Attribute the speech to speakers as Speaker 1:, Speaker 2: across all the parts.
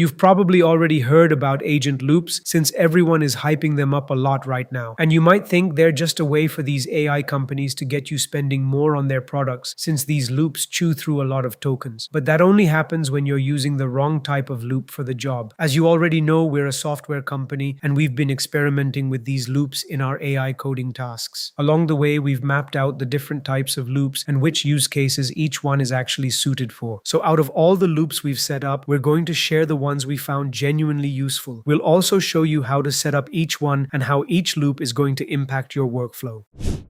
Speaker 1: You've probably already heard about agent loops since everyone is hyping them up a lot right now. And you might think they're just a way for these AI companies to get you spending more on their products since these loops chew through a lot of tokens. But that only happens when you're using the wrong type of loop for the job. As you already know, we're a software company and we've been experimenting with these loops in our AI coding tasks. Along the way, we've mapped out the different types of loops and which use cases each one is actually suited for. So out of all the loops we've set up, we're going to share the ones we found genuinely useful. We'll also show you how to set up each one and how each loop is going to impact your workflow.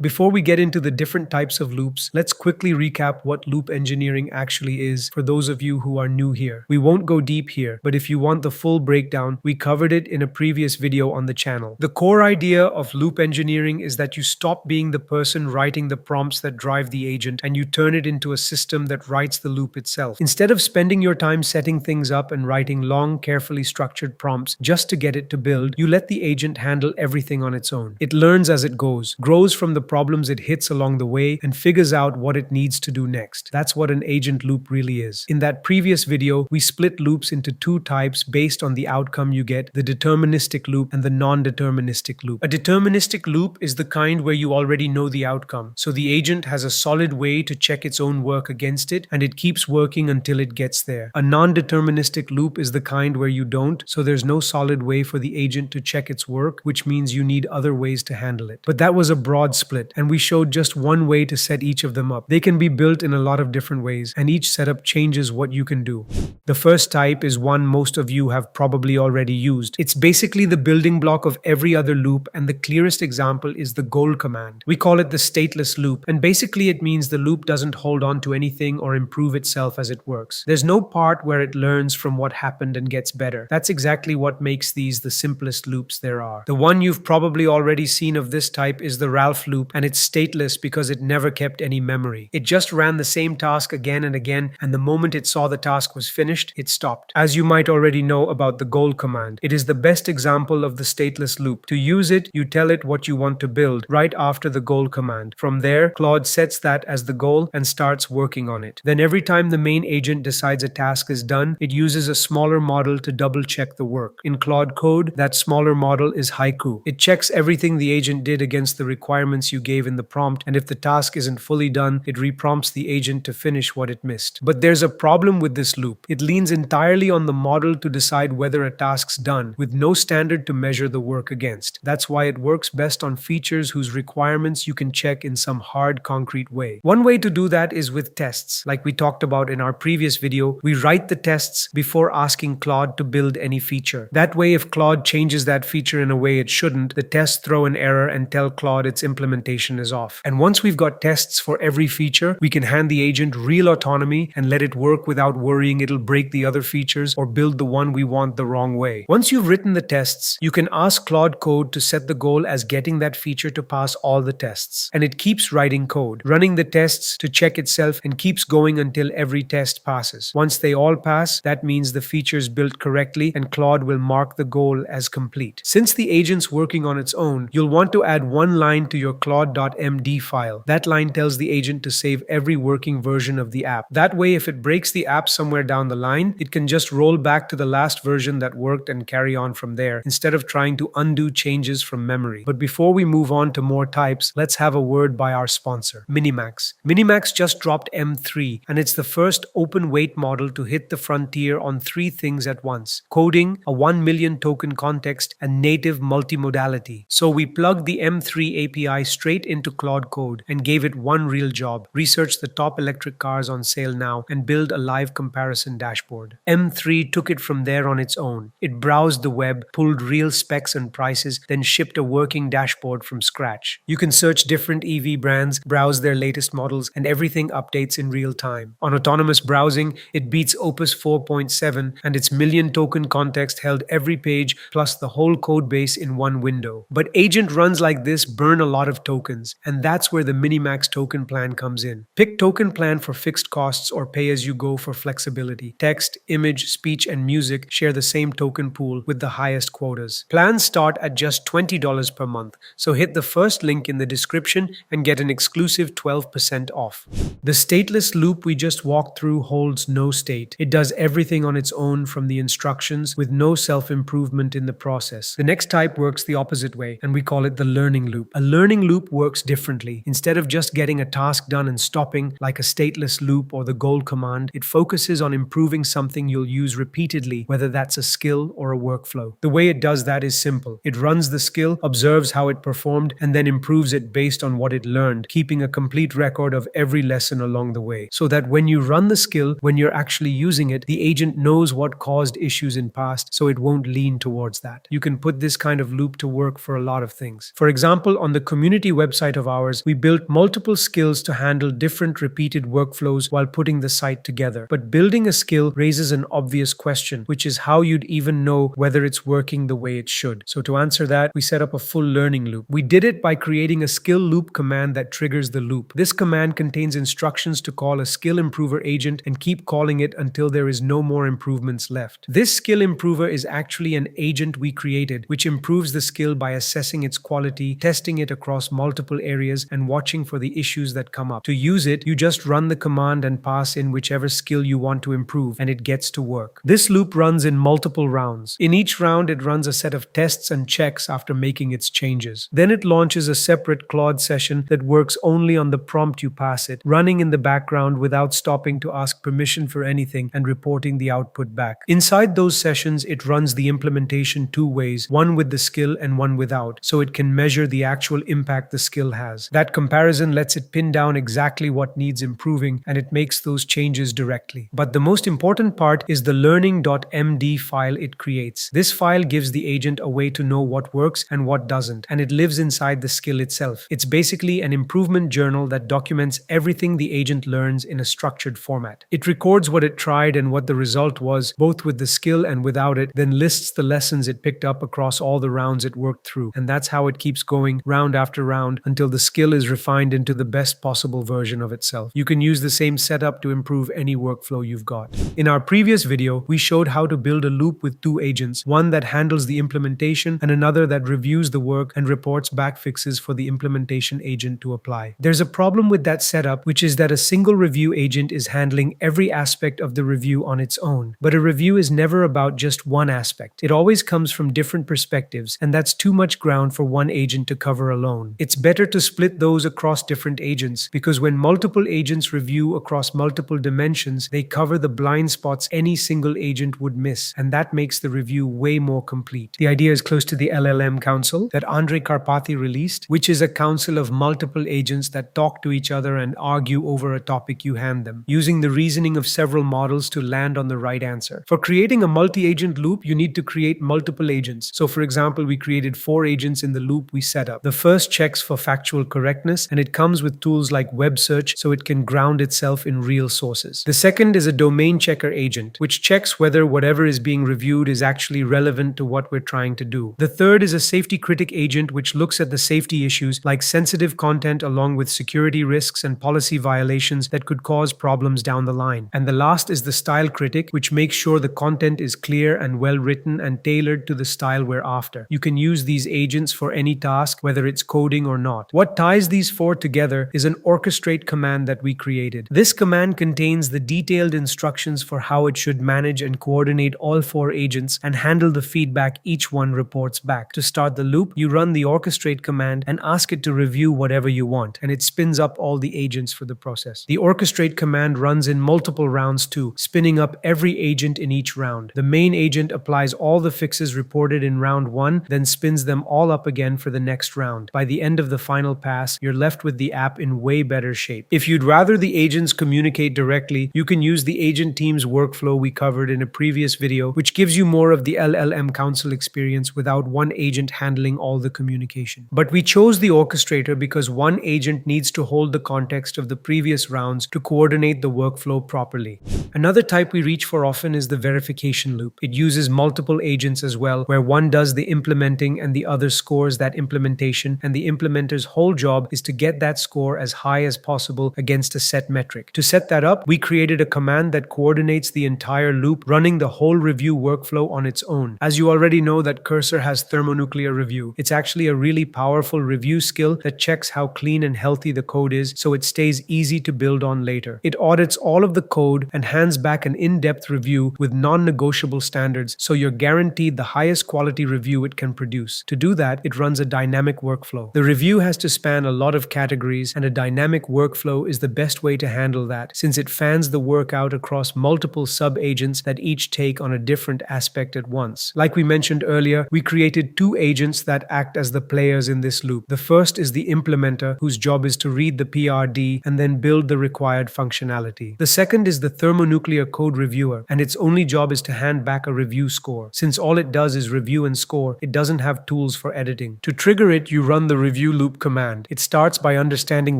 Speaker 1: Before we get into the different types of loops, let's quickly recap what loop engineering actually is for those of you who are new here. We won't go deep here, but if you want the full breakdown, we covered it in a previous video on the channel. The core idea of loop engineering is that you stop being the person writing the prompts that drive the agent and you turn it into a system that writes the loop itself. Instead of spending your time setting things up and writing long, carefully structured prompts just to get it to build, you let the agent handle everything on its own. It learns as it goes, grows from the problems it hits along the way, and figures out what it needs to do next. That's what an agent loop really is. In that previous video, we split loops into two types based on the outcome you get: the deterministic loop and the non-deterministic loop. A deterministic loop is the kind where you already know the outcome, so the agent has a solid way to check its own work against it, and it keeps working until it gets there. A non-deterministic loop is the kind where you don't, so there's no solid way for the agent to check its work, which means you need other ways to handle it. But that was a broad split, and we showed just one way to set each of them up. They can be built in a lot of different ways, and each setup changes what you can do. The first type is one most of you have probably already used. It's basically the building block of every other loop, and the clearest example is the goal command. We call it the stateless loop, and basically it means the loop doesn't hold on to anything or improve itself as it works. There's no part where it learns from what happened and gets better. That's exactly what makes these the simplest loops there are. The one you've probably already seen of this type is the Ralph loop, and it's stateless because it never kept any memory. It just ran the same task again and again, and the moment it saw the task was finished, it stopped. As you might already know about the goal command, it is the best example of the stateless loop. To use it, you tell it what you want to build right after the goal command. From there, Claude sets that as the goal and starts working on it. Then every time the main agent decides a task is done, it uses a smaller model to double check the work. In Claude Code, that smaller model is Haiku. It checks everything the agent did against the requirements you gave in the prompt, and if the task isn't fully done, it reprompts the agent to finish what it missed. But there's a problem with this loop. It leans entirely on the model to decide whether a task's done, with no standard to measure the work against. That's why it works best on features whose requirements you can check in some hard, concrete way. One way to do that is with tests. Like we talked about in our previous video, we write the tests before asking Claude to build any feature. That way, if Claude changes that feature in a way it shouldn't, the tests throw an error and tell Claude its implementation is off. And once we've got tests for every feature, we can hand the agent real autonomy and let it work without worrying it'll break the other features or build the one we want the wrong way. Once you've written the tests, you can ask Claude Code to set the goal as getting that feature to pass all the tests. And it keeps writing code, running the tests to check itself, and keeps going until every test passes. Once they all pass, that means the feature's built correctly and Claude will mark the goal as complete. Since the agent's working on its own, you'll want to add one line to your claude.md file. That line tells the agent to save every working version of the app. That way, if it breaks the app somewhere down the line, it can just roll back to the last version that worked and carry on from there, instead of trying to undo changes from memory. But before we move on to more types, let's have a word by our sponsor, Minimax. Minimax just dropped M3, and it's the first open weight model to hit the frontier on three things at once: coding, a 1 million token context, and native multimodality. So we plugged the M3 API straight into Claude Code and gave it one real job: research the top electric cars on sale now and build a live comparison dashboard. M3 took it from there on its own. It browsed the web, pulled real specs and prices, then shipped a working dashboard from scratch. You can search different EV brands, browse their latest models, and everything updates in real time. On autonomous browsing, it beats Opus 4.7, and its million token context held every page plus the whole code base in one window. But agent runs like this burn a lot of tokens, and that's where the Minimax token plan comes in. Pick token plan for fixed costs or pay as you go for flexibility. Text, image, speech, and music share the same token pool with the highest quotas. Plans start at just $20 per month, so hit the first link in the description and get an exclusive 12% off. The stateless loop we just walked through holds no state. It does everything on its own zone from the instructions with no self-improvement in the process. The next type works the opposite way, and we call it the learning loop. A learning loop works differently. Instead of just getting a task done and stopping, like a stateless loop or the goal command, it focuses on improving something you'll use repeatedly, whether that's a skill or a workflow. The way it does that is simple. It runs the skill, observes how it performed, and then improves it based on what it learned, keeping a complete record of every lesson along the way. So that when you run the skill, when you're actually using it, the agent knows what caused issues in past, so it won't lean towards that. You can put this kind of loop to work for a lot of things. For example, on the community website of ours, we built multiple skills to handle different repeated workflows while putting the site together. But building a skill raises an obvious question, which is how you'd even know whether it's working the way it should. So to answer that, we set up a full learning loop. We did it by creating a skill loop command that triggers the loop. This command contains instructions to call a skill improver agent and keep calling it until there is no more improvements left. This skill improver is actually an agent we created, which improves the skill by assessing its quality, testing it across multiple areas, and watching for the issues that come up. To use it, you just run the command and pass in whichever skill you want to improve, and it gets to work. This loop runs in multiple rounds. In each round, it runs a set of tests and checks after making its changes. Then it launches a separate Claude session that works only on the prompt you pass it, running in the background without stopping to ask permission for anything and reporting the output back. Inside those sessions, it runs the implementation two ways, one with the skill and one without, so it can measure the actual impact the skill has. That comparison lets it pin down exactly what needs improving, and it makes those changes directly. But the most important part is the learning.md file it creates. This file gives the agent a way to know what works and what doesn't, and it lives inside the skill itself. It's basically an improvement journal that documents everything the agent learns in a structured format. It records what it tried and what the result was, both with the skill and without it, then lists the lessons it picked up across all the rounds it worked through. And that's how it keeps going round after round until the skill is refined into the best possible version of itself. You can use the same setup to improve any workflow you've got. In our previous video, we showed how to build a loop with two agents, one that handles the implementation and another that reviews the work and reports back fixes for the implementation agent to apply. There's a problem with that setup, which is that a single review agent is handling every aspect of the review on its own. But a review is never about just one aspect. It always comes from different perspectives, and that's too much ground for one agent to cover alone. It's better to split those across different agents, because when multiple agents review across multiple dimensions, they cover the blind spots any single agent would miss, and that makes the review way more complete. The idea is close to the LLM Council that Andrej Karpathy released, which is a council of multiple agents that talk to each other and argue over a topic you hand them, using the reasoning of several models to land on the right answer. For creating a multi-agent loop, you need to create multiple agents. So for example, we created 4 agents in the loop we set up. The first checks for factual correctness, and it comes with tools like web search so it can ground itself in real sources. The second is a domain checker agent, which checks whether whatever is being reviewed is actually relevant to what we're trying to do. The third is a safety critic agent, which looks at the safety issues like sensitive content along with security risks and policy violations that could cause problems down the line. And the last is the style critic, which makes sure the content is clear and well written and tailored to the style we're after. You can use these agents for any task, whether it's coding or not. What ties these 4 together is an orchestrate command that we created. This command contains the detailed instructions for how it should manage and coordinate all 4 agents and handle the feedback each one reports back. To start the loop, you run the orchestrate command and ask it to review whatever you want, and it spins up all the agents for the process. The orchestrate command runs in multiple rounds too, spinning up every agent in each round. The main agent applies all the fixes reported in round 1, then spins them all up again for the next round. By the end of the final pass, you're left with the app in way better shape. If you'd rather the agents communicate directly, you can use the agent team's workflow we covered in a previous video, which gives you more of the LLM Council experience without one agent handling all the communication. But we chose the orchestrator because one agent needs to hold the context of the previous rounds to coordinate the workflow properly. Another type we reach for often is the verification loop. It uses multiple agents as well, where one does the implementing and the other scores that implementation, and the implementer's whole job is to get that score as high as possible against a set metric. To set that up, we created a command that coordinates the entire loop, running the whole review workflow on its own. As you already know that Cursor has thermonuclear review. It's actually a really powerful review skill that checks how clean and healthy the code is so it stays easy to build on later. It audits all of the code and hands back an in-depth review review with non-negotiable standards, so you're guaranteed the highest quality review it can produce. To do that, it runs a dynamic workflow. The review has to span a lot of categories, and a dynamic workflow is the best way to handle that, since it fans the work out across multiple sub-agents that each take on a different aspect at once. Like we mentioned earlier, we created two agents that act as the players in this loop. The first is the implementer, whose job is to read the PRD and then build the required functionality. The second is the thermonuclear code reviewer, and its only job is to hand back a review score. Since all it does is review and score, it doesn't have tools for editing. To trigger it, you run the review loop command. It starts by understanding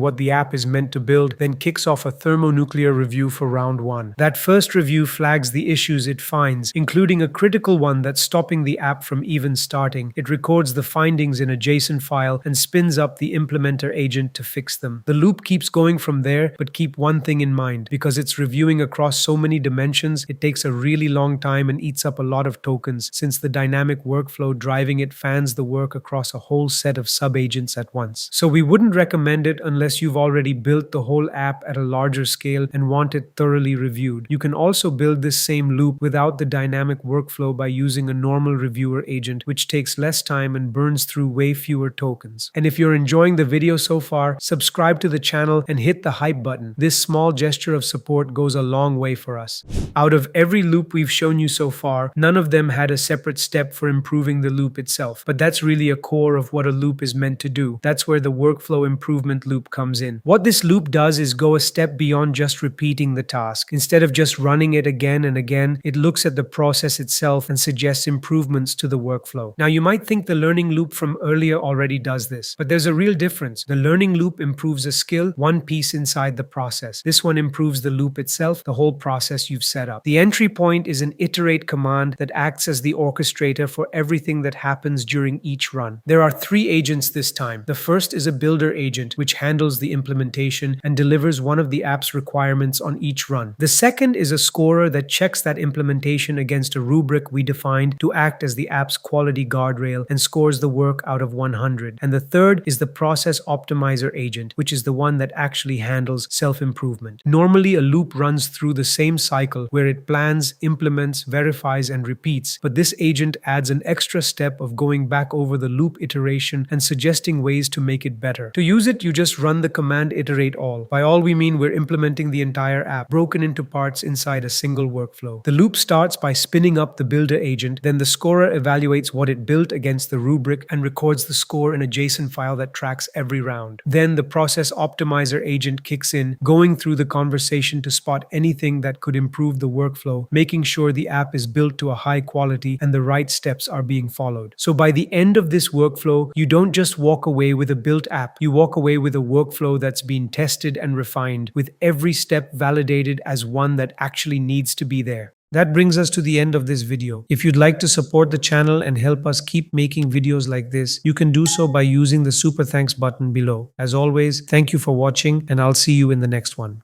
Speaker 1: what the app is meant to build, then kicks off a thermonuclear review for round 1. That first review flags the issues it finds, including a critical one that's stopping the app from even starting. It records the findings in a JSON file and spins up the implementer agent to fix them. The loop keeps going from there, but keep one thing in mind. Because it's reviewing across so many dimensions, it takes a really long time and eats up a lot of tokens, since the dynamic workflow driving it fans the work across a whole set of sub-agents at once. So we wouldn't recommend it unless you've already built the whole app at a larger scale and want it thoroughly reviewed. You can also build this same loop without the dynamic workflow by using a normal reviewer agent, which takes less time and burns through way fewer tokens. And if you're enjoying the video so far, subscribe to the channel and hit the hype button. This small gesture of support goes a long way for us. Out of every loop we've shown you so far, none of them had a separate step for improving the loop itself. But that's really a core of what a loop is meant to do. That's where the workflow improvement loop comes in. What this loop does is go a step beyond just repeating the task. Instead of just running it again and again, it looks at the process itself and suggests improvements to the workflow. Now, you might think the learning loop from earlier already does this, but there's a real difference. The learning loop improves a skill, one piece inside the process. This one improves the loop itself, the whole process you've set up. The entry point is an iterate command that acts as the orchestrator for everything that happens during each run. There are 3 agents this time. The first is a builder agent, which handles the implementation and delivers one of the app's requirements on each run. The second is a scorer that checks that implementation against a rubric we defined to act as the app's quality guardrail and scores the work out of 100. And the third is the process optimizer agent, which is the one that actually handles self-improvement. Normally, a loop runs through the same cycle where it plans, implements, verifies, and repeats, but this agent adds an extra step of going back over the loop iteration and suggesting ways to make it better. To use it, you just run the command iterate all. By all we mean we're implementing the entire app, broken into parts inside a single workflow. The loop starts by spinning up the builder agent, then the scorer evaluates what it built against the rubric and records the score in a JSON file that tracks every round. Then the process optimizer agent kicks in, going through the conversation to spot anything that could improve the workflow, making sure the app is built to a high quality and the right steps are being followed. So by the end of this workflow, you don't just walk away with a built app, you walk away with a workflow that's been tested and refined, with every step validated as one that actually needs to be there. That brings us to the end of this video. If you'd like to support the channel and help us keep making videos like this, you can do so by using the super thanks button below. As always, thank you for watching, and I'll see you in the next one.